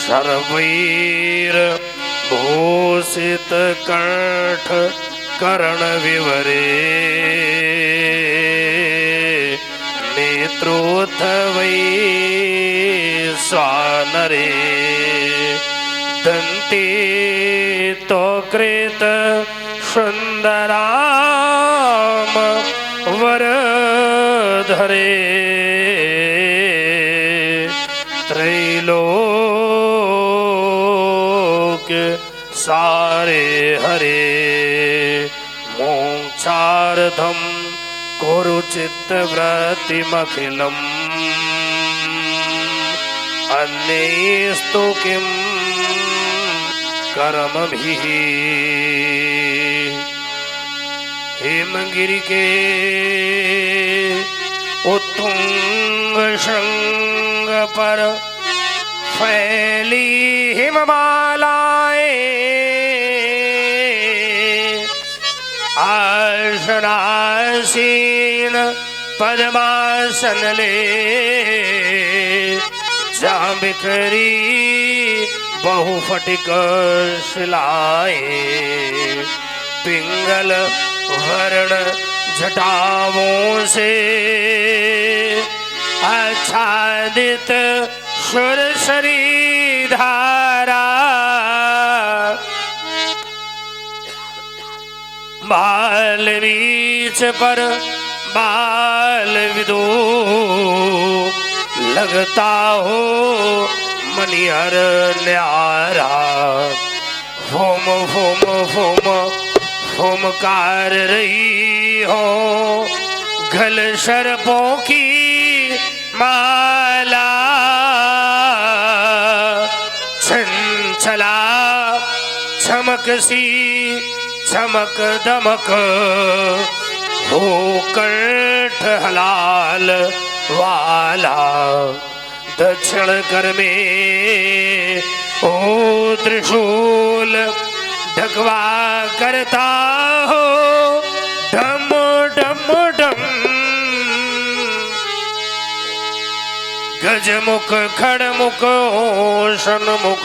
सर्वैर भूषित कंठ कर्ण विवरे नेत्रोथ वै स्वानरे दन्ते तो कृत सुंदराम वरधरे त्रैलोक सारे हरे मोक्षार्थम कुरुचित्तवृत्तिमखिलम् अन्येस्तु किं कर्मभिः। हेमगिरि के उत्तुंग शृंग पर फैली हिममालाएं आसनासीन पद्मासन ले जहाँ बिखरी बहुफटिक शिलाएं पिंगल वर्ण जटाओं से आच्छादित सुरसरी धारा बाल बीच पर बाल विदो लगता हो मनिहर न्यारा फोम फोम फोम फोमकार रही हो गल सर्पों की माला छंछला चमक सी चमक दमक हो कंठ हलाल वाला दक्षिण कर में ओ त्रिशूल ढकवा करता हो डम डम डम गजमुख खड़मुख शनमुख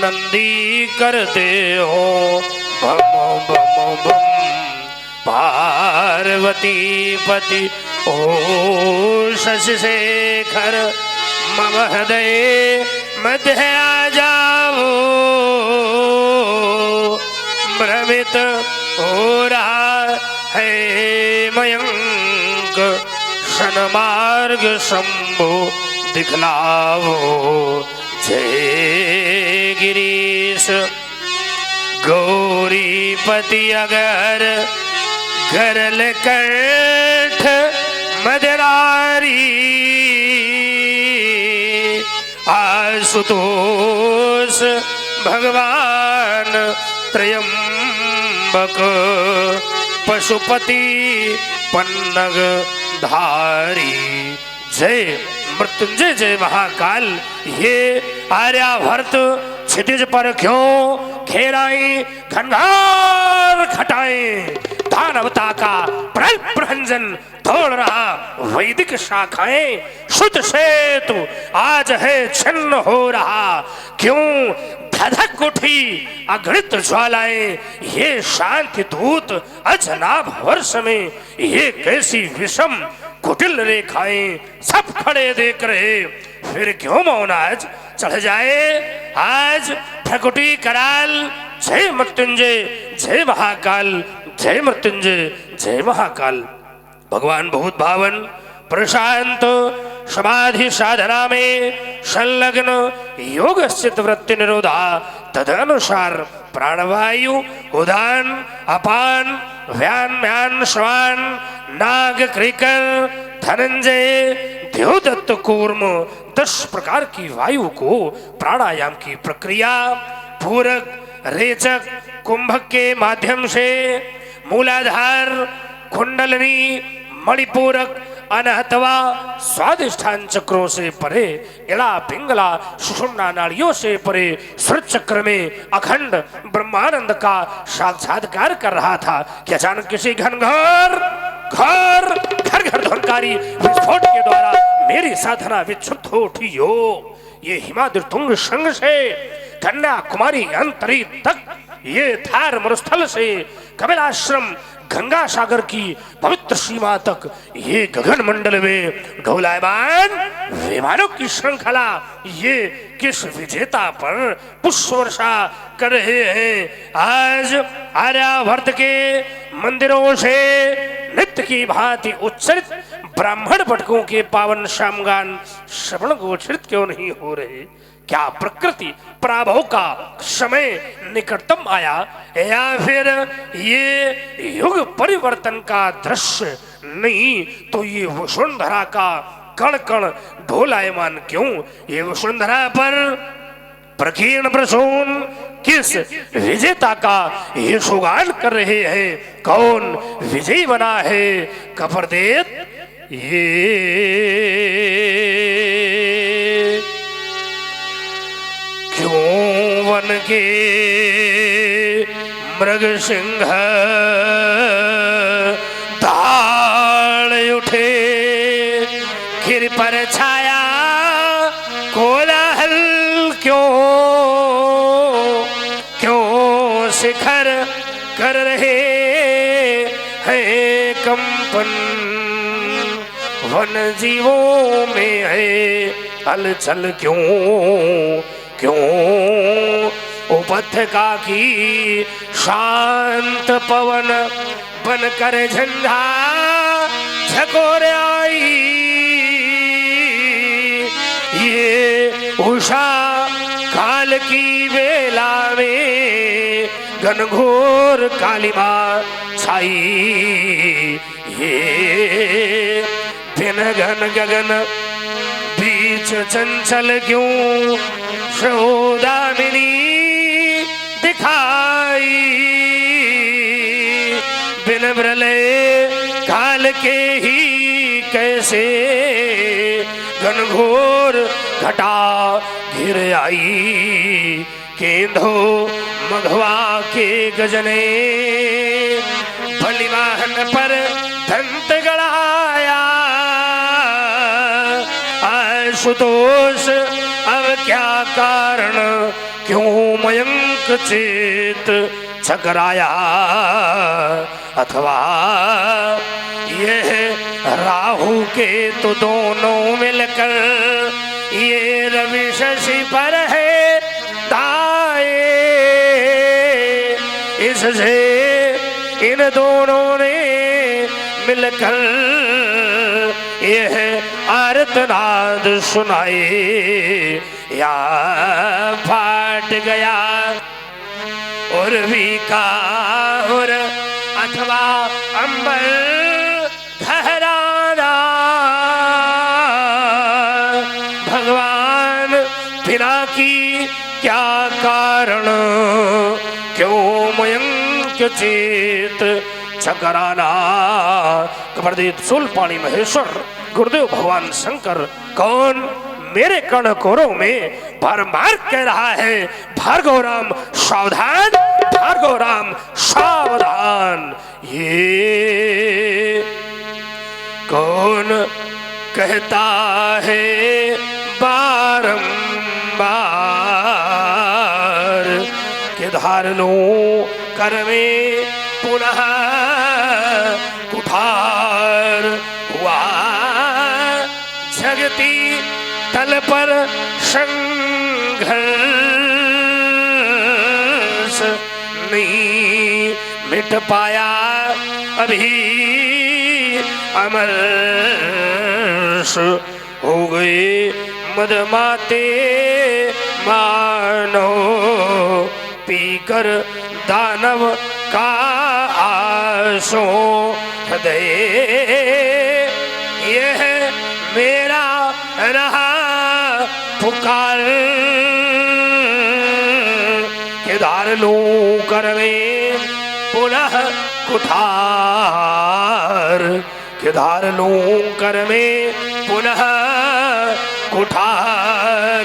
नंदी करते हो बम बम बम पार्वती पति ओ शशिशेखर मम हृदय मध्य आ जाओ भ्रमित हो रहा है मयंक शनमार्ग शंभु दिखलाओ जय गिरीश गौरीपति अगर गरल कंठ मदरारी आशुतोष भगवान त्रयंबक पशुपति पन्नग धारी जय मृत्युंजय जय महाकाल। ये आर्यावर्त क्षितिज पर क्यों घेराई घनघोर खटाएं दानवता का प्रहंजन तोड़ रहा वैदिक शाखाएं शुद्ध सेतु आज है छिन्न हो रहा क्यों धधक उठी अगणित ज्वालाएं ये शांति दूत अजनाब वर्ष में ये कैसी विषम कुटिल रेखाएं सब खड़े देख रहे फिर क्यों मौन आज चढ़ जाए आज भ्रकुटी कराल जय मृत्युंजय जय महाकाल जय मृत्युंजय जय महाकाल। भगवान भूत भावन प्रशांत समाधि साधना में संलग्न योग स्थित वृत्ति निरोधा तदनुसार प्राणवायु उदान अपान व्यान म्यान श्वान नाग क्रिकर धनंजय देवदत्त कूर्म 10 प्रकार की वायु को प्राणायाम की प्रक्रिया पूरक रेचक कुंभक के माध्यम से मूलाधार कुंडलनी मणिपूरक अनहतवा स्वादिष्ठान चक्रों से परे इड़ा पिंगला सुषुम्ना नाड़ियों से परे श्रुत चक्र में अखंड ब्रह्मानंद का साक्षात्कार कर रहा था कि अचानक किसी घनघोर घर घर घर ध्वनिकारी विस्फोट के द्वारा मेरी साधना विक्षुब्ध हो उठी हो। ये हिमाद्रि तुंग संग से कन्याकुमारी अंतरी तक, ये थार मरुस्थल से कपिलाश्रम गंगा सागर की पवित्र सीमा तक, ये गगन मंडल में ढोलायमान विमानों की श्रृंखला, ये किस विजेता पर पुष्प वर्षा कर रहे हैं। आज आर्यावर्त के मंदिरों से नित्य की भांति उच्चरित ब्राह्मण भटकों के पावन श्यामगान श्रवण गोचरित क्यों नहीं हो रहे? क्या प्रकृति पराभव का समय निकटतम आया, या फिर ये युग परिवर्तन का दृश्य नहीं तो ये वसुंधरा का कण कण ढोलायमान क्यों? ये वसुंधरा पर प्रकीर्ण प्रसून किस विजेता का ये सुगान कर रहे हैं? कौन विजयी बना है? कपरदेत ये क्यों वन के मृग सिंह ताड़ उठे, गिर पर छाया कोलाहल क्यों, क्यों शिखर कर रहे हैं कंपन, वन जीवों में है हलचल क्यों, क्यों उपत्यका की शांत पवन बनकर झंझा झकोर आई, ये उषा काल की बेला में घनघोर कालिमा छाई, ये बिन घन गगन बीच चंचल क्यों सौदामिनी दिखाई, बिन प्रलय काल के ही कैसे घनघोर घटा घिर आई, केंधो मघवा के गजने बलिवाहन पर दंत गड़ाया, आशुतोष अब क्या कारण, क्यों मयंक चेत चकराया, अथवा यह राहु के तो दोनों मिलकर ये रवि शशि पर है ताए, इससे इन दोनों ने मिलकर यह आर्तनाद सुनाए, या फाट गया उर्वी का उर, अथवा अंबर ठहराना, भगवान बिना की क्या कारण, क्यों मयंक चेत चकराना। कपरदेव शूलपाणी महेश्वर गुरुदेव भगवान शंकर कौन मेरे कर्ण कोरों में बारंबार कह रहा है, भार्गव राम सावधान, भार्गव राम सावधान। ये कौन कहता है बारंबार कि धार लो कर में पुनः कुठार हुआ, जगती तल पर संघर्ष नहीं मिट पाया अभी, अमरस हो गए मदमाते मानो, पीकर दानव का आसो हृदय, यह मेरा रहा पुकार, केदार लो कर में पुनः कुठार, केदार लो कर में पुनः कुठार।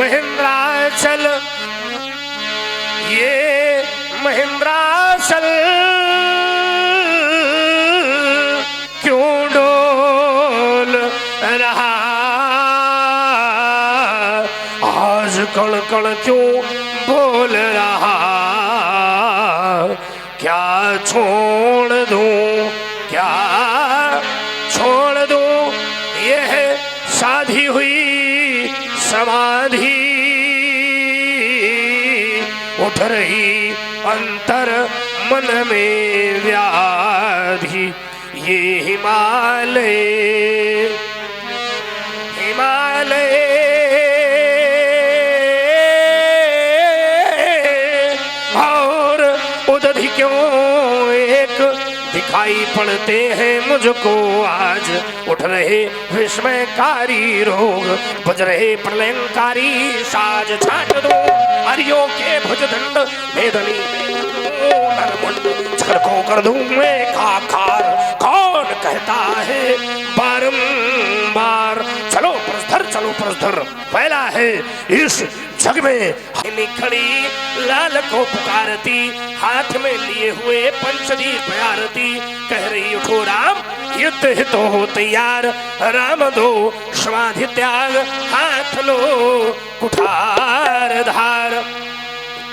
महेंद्राचल ये महेंद्राचल क्यों डोल रहा, कण कण क्यों बोल रहा, क्या छोड़ दूं, क्या छोड़ दूं यह साधी हुई समाधि, उठ रही अंतर मन में व्याधि, ये हिमालय हिमालय और उदधि क्यों एक दिखाई पड़ते हैं मुझको आज, उठ रहे विस्मयकारी रोग, बज रहे प्रलयंकारी साज, छाट दो हरियों के भुजदंड वेदनी छड़ को कर दूं मैं खाकार, कौन कहता है बारंबार, चलो परस्तर चलो परस्तर फैला है इस जग में, खड़ी लाल को पुकारती, हाथ में लिए हुए पंचदीप प्यारती, कह रही उठो राम युद्ध हित हो तैयार, राम दो समाधि त्याग, हाथ लो कुठार धार,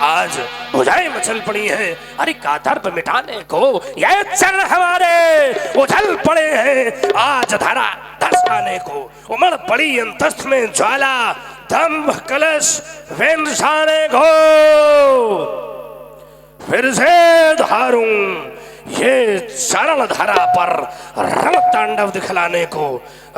आज भुजाएं मचल पड़ी है अरे कातर पर मिटाने को, ये चरण हमारे उछल पड़े हैं आज धारा धसकाने को, उमड़ पड़ी अंतस्थ में ज्वाला, दम्भ कलश वेंसाने को, फिर से धारूं ये चरण धारा पर रंग तांडव दिखलाने को,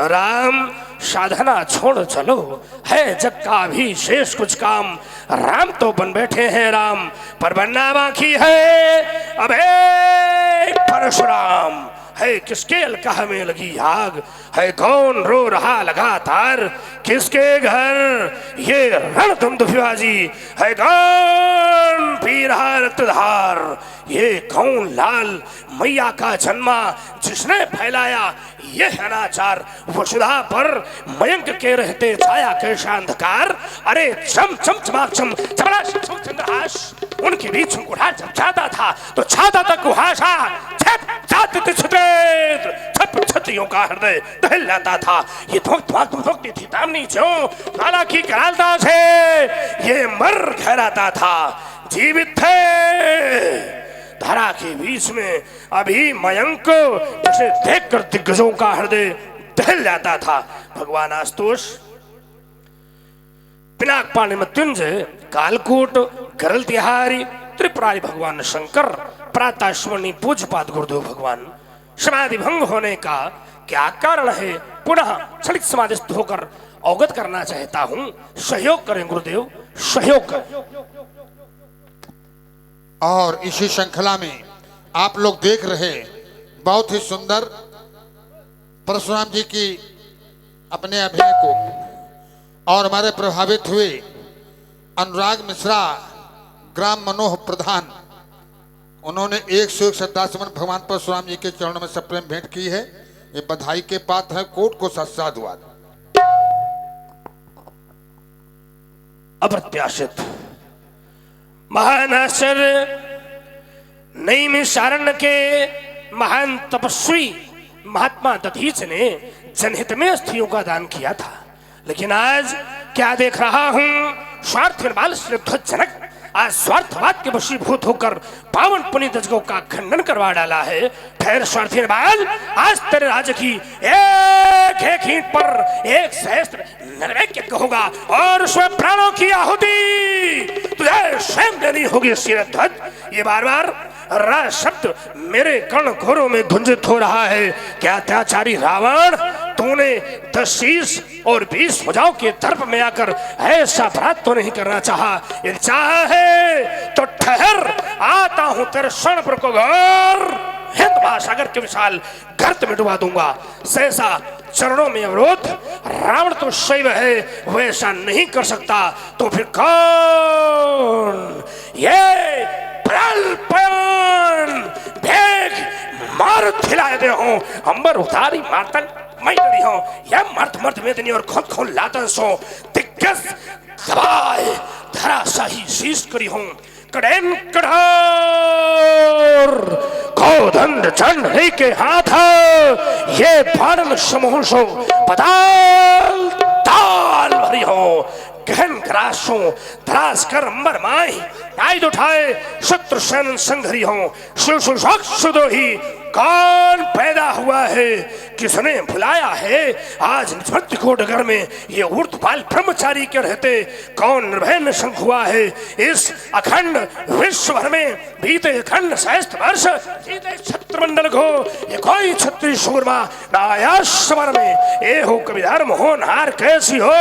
राम साधना छोड़ चलो है जग का भी शेष कुछ काम, राम तो बन बैठे हैं राम पर बनना बाकी है, अबे परशुराम है किसके अलकाह में लगी आग, है कौन रो रहा लगातार किसके घर ये रणधुंधुभिबाजी, है कौन पी रहा रक्तधार, ये कौन लाल मैया का जन्मा जिसने फैलाया यह अनाचार, वसुधा पर मयंक के रहते छाया कैसा अंधकार, अरे चम चम चमाचम चमड़ा चंद्रहास उनके बीच मुकुटा जब जाता था तो छाता तक कुहासा, छप जाते छप छतियों का हृदय दहल जाता था, ये धोखती थी तामनी जो काला की करालता से ये मर घराता था, जीवित थे धरा के बीच में अभी मयंक जिसे देखकर दिग्गजों का हृदय दहल जाता था, भगवान आशुतोष पिनाक पाणी मृत्युंजय कालकूट गरल तिहारी त्रिपुरारी भगवान शंकर प्रातःस्मरणी पूज्यपाद गुरुदेव भगवान, समाधि भंग होने का क्या कारण है पुनः क्षणिक समाधिस्थ होकर अवगत करना चाहता हूं, सहयोग करें गुरुदेव सहयोग करें। और इसी श्रृंखला में आप लोग देख रहे बहुत ही सुंदर परशुराम जी की अपने अभिनय को, और हमारे प्रभावित हुए अनुराग मिश्रा ग्राम मनोह प्रधान, उन्होंने 101 श्रद्धासुमन भगवान परशुराम जी के चरणों में सप्रेम भेंट की है, ये बधाई के पात्र है, कोट को साधुवाद। अप्रत्याशित महान आश्चर्य नैमिषारण्य के महान तपस्वी महात्मा दधीच ने जनहित में अस्थियों का दान किया था, लेकिन आज क्या देख रहा हूं स्वार्थ निर्बाल जनक आज स्वार्थवाद के वशीभूत होकर पावन पुनीत जगों का खंडन करवा डाला है। ठहर स्वार्थी निर्बाल, आज तेरे राज्य की एक एक ईंट पर एक सहस्त्र नैवेद्य होगा और उसमें प्राणों की आहुति तुझे स्वयं देनी होगी सिरध्वज। ये बार बार रा शब्द मेरे कर्ण घोरों में गुंजित हो रहा है। क्या अत्याचारी रावण, तूने 10 शीश और 20 भुजाओं के दर्प में आकर ऐसा अपराध तो नहीं करना चाहा। यदि चाहे तो ठहर, आता हूं तेरे स्वर्ण पर को घर हिंद महासागर के विशाल गर्त में डुबा दूंगा। सहसा चरणों में अवरोध, रावण तो शैव है, वैसा नहीं कर सकता तो फिर कौन? ये देख मार खिलाए दे हो, अंबर उतारी मातन मैं डरी हो, यह मर्द मर्द वेदनी और खुद खुद लातन सो दिग्गज दबाए धराशाही शीश करी हूं। कड़ेन कड़ोर कोदंड चंड है के हाथ, ये बाणन समूह सो पताल ताल भरी हो। गहन ग्रासों धरास कर अंबर माई आयुध उठाए शत्रु सैन संघरी हो सुदो ही कौन पैदा हुआ है किसने भुलाया है आज निष्पत्ति को डगर में ये ऊर्ध्वपाल ब्रह्मचारी के रहते कौन निर्भय में शंख हुआ है इस अखंड विश्व भर में बीते अखंड सहस्त्र वर्ष जीते छत्रमंडल को ये कोई छत्री सूरमा नाया समर में ए हो कविधार मोहन हार कैसी हो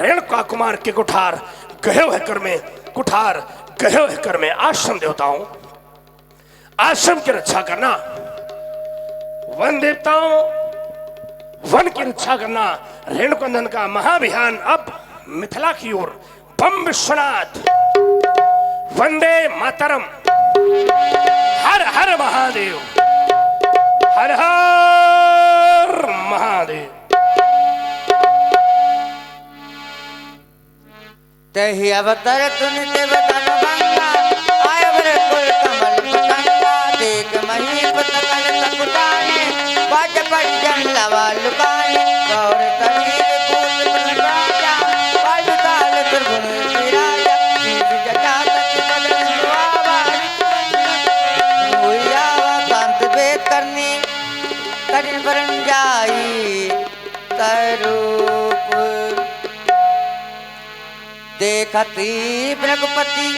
रेणुका कुमार के कुठार गहे है कर में कुठार गहे है कर में आश्रम देवताओं आश्रम की रक्षा करना वन देवताओं वन की रक्षा करना रेणुकंदन का महाभियान अब मिथिला की ओर बम विश्वनाथ वंदे मातरम हर हर महादेव हर हर महादेव तहि अवतर तुम देव धन गंगा आय वर कुल कमल पतंगा देख महीपत कल तकुटाने बाज पट्टन लवा लुकाने गौर कबीर कूल प्रराजा बाल ताल त्रिभुवन विराजा जीव जटा तत् बदन सुहावारी हुआ कांत वेद करनी कठिन परन जाई तरूप देखती भृगपति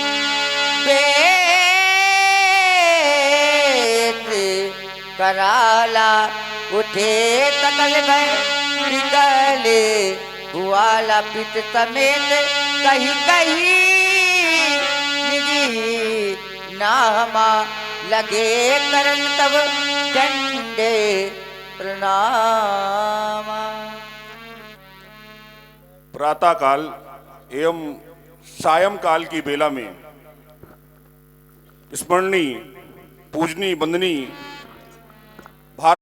बेत कराला उठे तकल भय निकले हुआला पित समेत कहीं कहीं निजी नामा लगे करन तब झंडे प्रणाम। प्रातः काल एवं सायं काल की बेला में स्मरणीय पूजनी बंदनी